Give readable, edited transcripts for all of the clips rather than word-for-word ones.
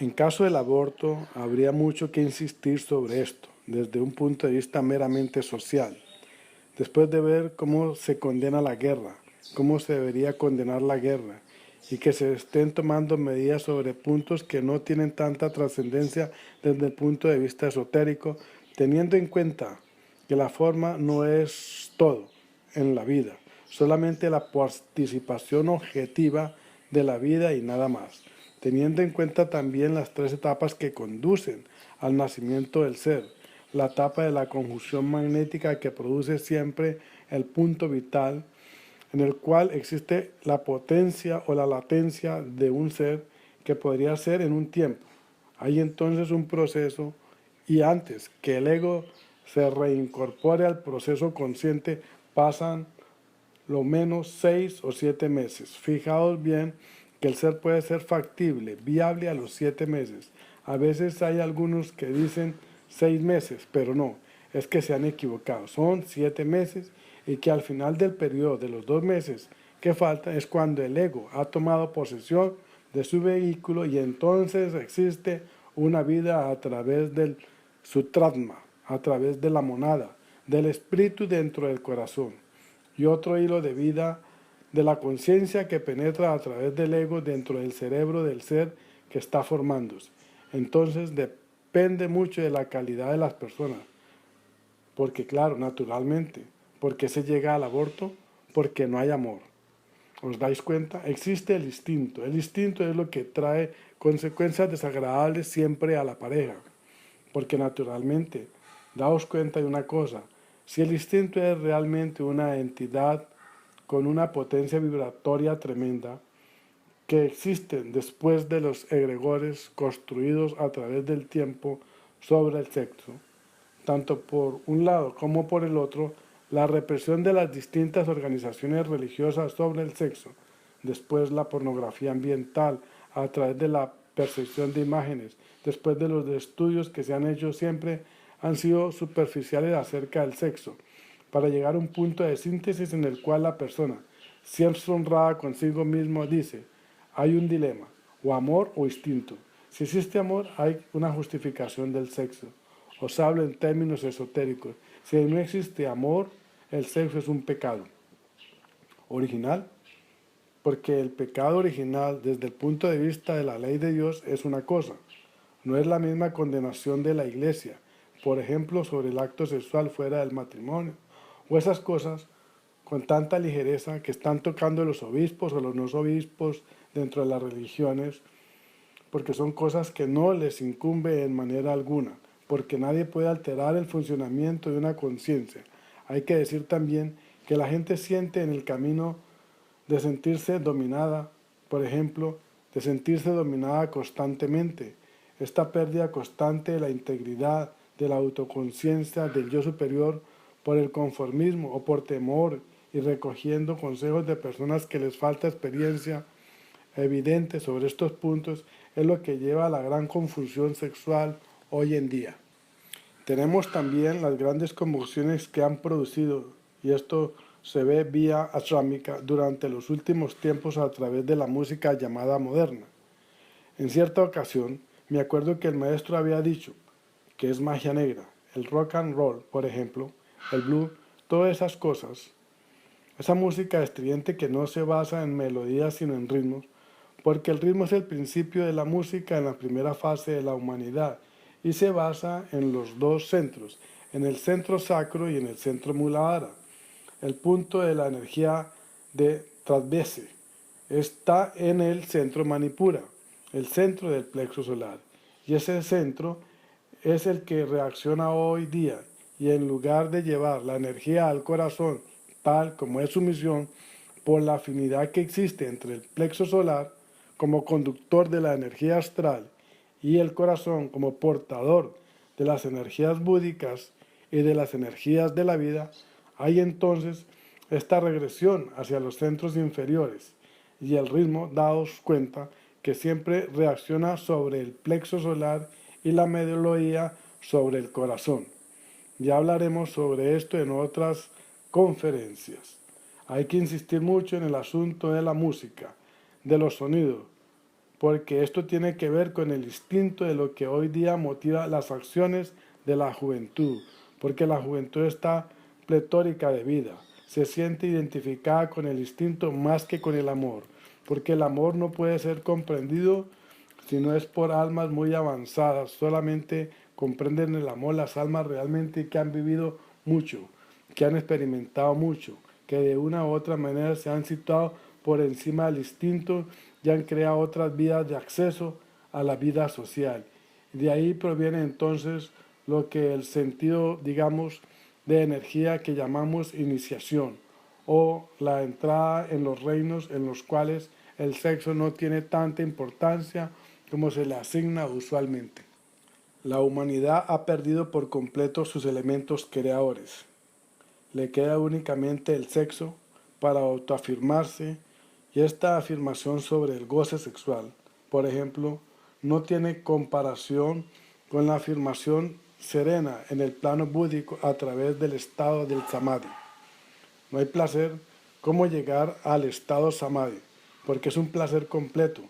En caso del aborto, habría mucho que insistir sobre esto, desde un punto de vista meramente social. Después de ver cómo se condena la guerra, cómo se debería condenar la guerra, y que se estén tomando medidas sobre puntos que no tienen tanta trascendencia desde el punto de vista esotérico, teniendo en cuenta que la forma no es todo en la vida, solamente la participación objetiva de la vida y nada más, teniendo en cuenta también las tres etapas que conducen al nacimiento del ser, la etapa de la conjunción magnética que produce siempre el punto vital en el cual existe la potencia o la latencia de un ser que podría ser en un tiempo. Hay entonces un proceso y antes que el ego se reincorpore al proceso consciente pasan lo menos 6 o 7 meses. Fijaos bien que el ser puede ser factible, viable a los 7 meses. A veces hay algunos que dicen 6 meses, pero no, es que se han equivocado. Son 7 meses y que al final del periodo de los 2 meses que faltan es cuando el ego ha tomado posesión de su vehículo y entonces existe una vida a través del sutratma, a través de la monada, del espíritu dentro del corazón y otro hilo de vida de la conciencia que penetra a través del ego dentro del cerebro del ser que está formándose. Entonces depende mucho de la calidad de las personas, porque claro, naturalmente, porque se llega al aborto, porque no hay amor. ¿Os dais cuenta? Existe el instinto. El instinto es lo que trae consecuencias desagradables siempre a la pareja, porque naturalmente, daos cuenta de una cosa, si el instinto es realmente una entidad con una potencia vibratoria tremenda, que existen después de los egregores construidos a través del tiempo sobre el sexo, tanto por un lado como por el otro, la represión de las distintas organizaciones religiosas sobre el sexo, después la pornografía ambiental a través de la percepción de imágenes, después de los estudios que se han hecho siempre han sido superficiales acerca del sexo, para llegar a un punto de síntesis en el cual la persona, siempre honrada consigo mismo, dice, hay un dilema, o amor o instinto. Si existe amor, hay una justificación del sexo. Os hablo en términos esotéricos. Si no existe amor, el sexo es un pecado original, porque el pecado original, desde el punto de vista de la ley de Dios, es una cosa. No es la misma condenación de la iglesia, por ejemplo, sobre el acto sexual fuera del matrimonio, o esas cosas con tanta ligereza que están tocando los obispos o los no obispos dentro de las religiones, porque son cosas que no les incumbe en manera alguna, porque nadie puede alterar el funcionamiento de una conciencia. Hay que decir también que la gente siente en el camino de sentirse dominada, por ejemplo, de sentirse dominada constantemente, esta pérdida constante de la integridad, de la autoconciencia del yo superior por el conformismo o por temor y recogiendo consejos de personas que les falta experiencia evidente sobre estos puntos es lo que lleva a la gran confusión sexual hoy en día. Tenemos también las grandes convulsiones que han producido, y esto se ve vía ashrámica durante los últimos tiempos a través de la música llamada moderna. En cierta ocasión, me acuerdo que el maestro había dicho que es magia negra, el rock and roll, por ejemplo, el blues, todas esas cosas, esa música estridente que no se basa en melodías sino en ritmos, porque el ritmo es el principio de la música en la primera fase de la humanidad y se basa en los dos centros, en el centro sacro y en el centro muladhara. El punto de la energía de Tadvese está en el centro manipura, el centro del plexo solar, y ese centro es el que reacciona hoy día y en lugar de llevar la energía al corazón tal como es su misión, por la afinidad que existe entre el plexo solar como conductor de la energía astral y el corazón como portador de las energías búdicas y de las energías de la vida, hay entonces esta regresión hacia los centros inferiores y el ritmo, daos cuenta, que siempre reacciona sobre el plexo solar y la melodía sobre el corazón. Ya hablaremos sobre esto en otras conferencias. Hay que insistir mucho en el asunto de la música, de los sonidos, porque esto tiene que ver con el instinto de lo que hoy día motiva las acciones de la juventud, porque la juventud está pletórica de vida, se siente identificada con el instinto más que con el amor, porque el amor no puede ser comprendido si no es por almas muy avanzadas, solamente comprenden el amor las almas realmente que han vivido mucho, que han experimentado mucho, que de una u otra manera se han situado por encima del instinto y han creado otras vías de acceso a la vida social. De ahí proviene entonces lo que el sentido, digamos, de energía que llamamos iniciación o la entrada en los reinos en los cuales el sexo no tiene tanta importancia como se le asigna usualmente. La humanidad ha perdido por completo sus elementos creadores. Le queda únicamente el sexo para autoafirmarse y esta afirmación sobre el goce sexual, por ejemplo, no tiene comparación con la afirmación serena en el plano búdico a través del estado del samadhi. No hay placer como llegar al estado samadhi, porque es un placer completo,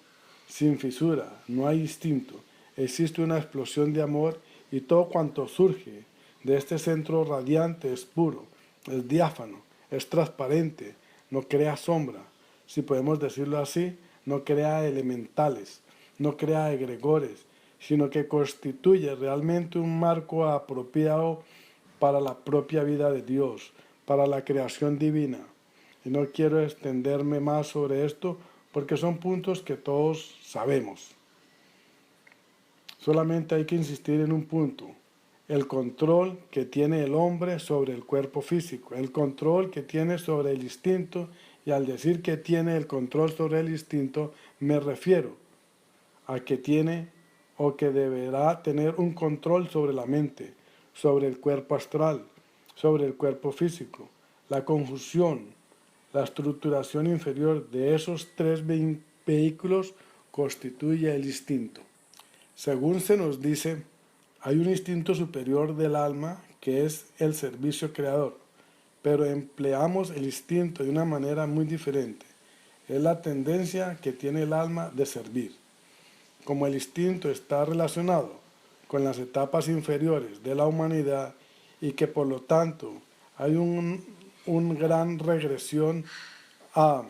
sin fisura, no hay instinto, existe una explosión de amor y todo cuanto surge de este centro radiante es puro, es diáfano, es transparente, no crea sombra, si podemos decirlo así, no crea elementales, no crea egregores, sino que constituye realmente un marco apropiado para la propia vida de Dios, para la creación divina. Y no quiero extenderme más sobre esto porque son puntos que todos sabemos. Solamente hay que insistir en un punto: el control que tiene el hombre sobre el cuerpo físico, el control que tiene sobre el instinto, y al decir que tiene el control sobre el instinto, me refiero a que tiene o que deberá tener un control sobre la mente, sobre el cuerpo astral, sobre el cuerpo físico. La conjunción, la estructuración inferior de esos tres vehículos constituye el instinto. Según se nos dice, hay un instinto superior del alma que es el servicio creador, pero empleamos el instinto de una manera muy diferente. Es la tendencia que tiene el alma de servir. Como el instinto está relacionado con las etapas inferiores de la humanidad y que por lo tanto hay una gran regresión a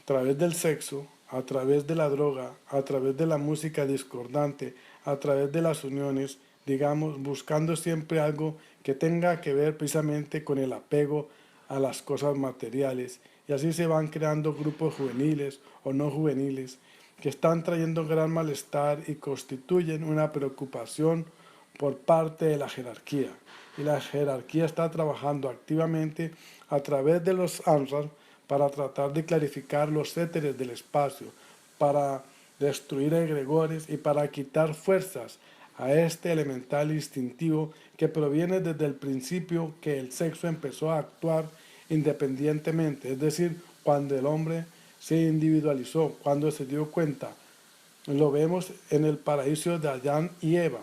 través del sexo, a través de la droga, a través de la música discordante, a través de las uniones, digamos, buscando siempre algo que tenga que ver precisamente con el apego a las cosas materiales. Y así se van creando grupos juveniles o no juveniles que están trayendo gran malestar y constituyen una preocupación por parte de la jerarquía. Y la jerarquía está trabajando activamente a través de los ansars para tratar de clarificar los éteres del espacio, para destruir egregores y para quitar fuerzas a este elemental instintivo que proviene desde el principio que el sexo empezó a actuar independientemente, es decir, cuando el hombre se individualizó, cuando se dio cuenta. Lo vemos en el paraíso de Adán y Eva.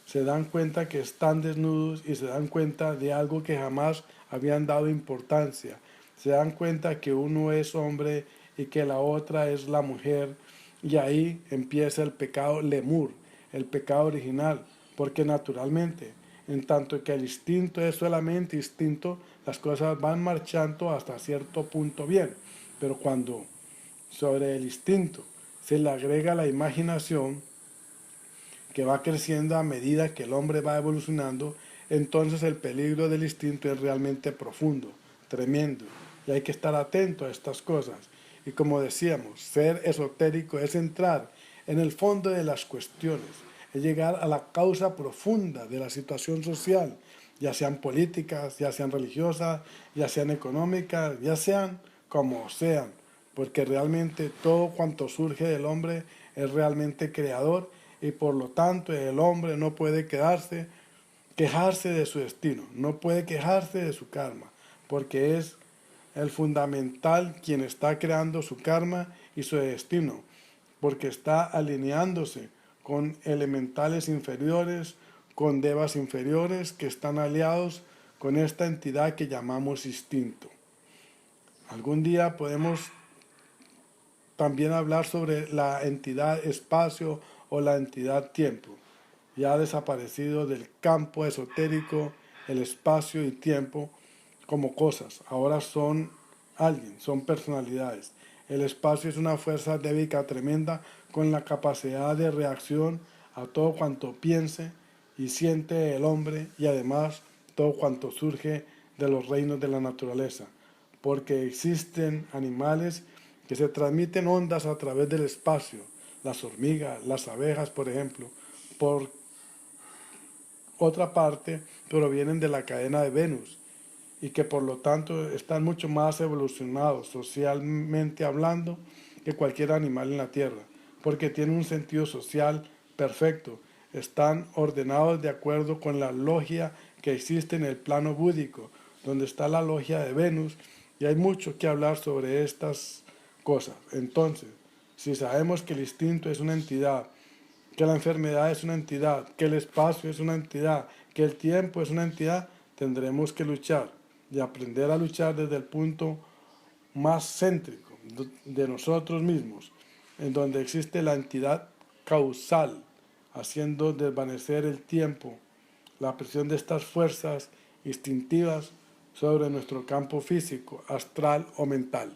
Se dan cuenta que están desnudos y se dan cuenta de algo que jamás habían dado importancia. Se dan cuenta que uno es hombre y que la otra es la mujer. Y ahí empieza el pecado lemur, el pecado original, porque naturalmente, en tanto que el instinto es solamente instinto, las cosas van marchando hasta cierto punto bien. Pero cuando sobre el instinto se le agrega la imaginación, que va creciendo a medida que el hombre va evolucionando, entonces el peligro del instinto es realmente profundo, tremendo, y hay que estar atento a estas cosas. Y como decíamos, ser esotérico es entrar en el fondo de las cuestiones, es llegar a la causa profunda de la situación social, ya sean políticas, ya sean religiosas, ya sean económicas, ya sean como sean, porque realmente todo cuanto surge del hombre es realmente creador y por lo tanto el hombre no puede quejarse de su destino, no puede quejarse de su karma, porque es el fundamental quien está creando su karma y su destino, porque está alineándose con elementales inferiores, con devas inferiores que están aliados con esta entidad que llamamos instinto. Algún día podemos también hablar sobre la entidad espacio o la entidad tiempo. Ya ha desaparecido del campo esotérico el espacio y tiempo como cosas. Ahora son alguien, son personalidades. El espacio es una fuerza débica tremenda con la capacidad de reacción a todo cuanto piense y siente el hombre y además todo cuanto surge de los reinos de la naturaleza. Porque existen animales que se transmiten ondas a través del espacio, las hormigas, las abejas, por ejemplo, por otra parte provienen de la cadena de Venus y que por lo tanto están mucho más evolucionados socialmente hablando que cualquier animal en la Tierra, porque tienen un sentido social perfecto, están ordenados de acuerdo con la logia que existe en el plano búdico, donde está la logia de Venus, y hay mucho que hablar sobre estas cosas. Entonces, si sabemos que el instinto es una entidad, que la enfermedad es una entidad, que el espacio es una entidad, que el tiempo es una entidad, tendremos que luchar y aprender a luchar desde el punto más céntrico de nosotros mismos, en donde existe la entidad causal, haciendo desvanecer el tiempo, la presión de estas fuerzas instintivas sobre nuestro campo físico, astral o mental.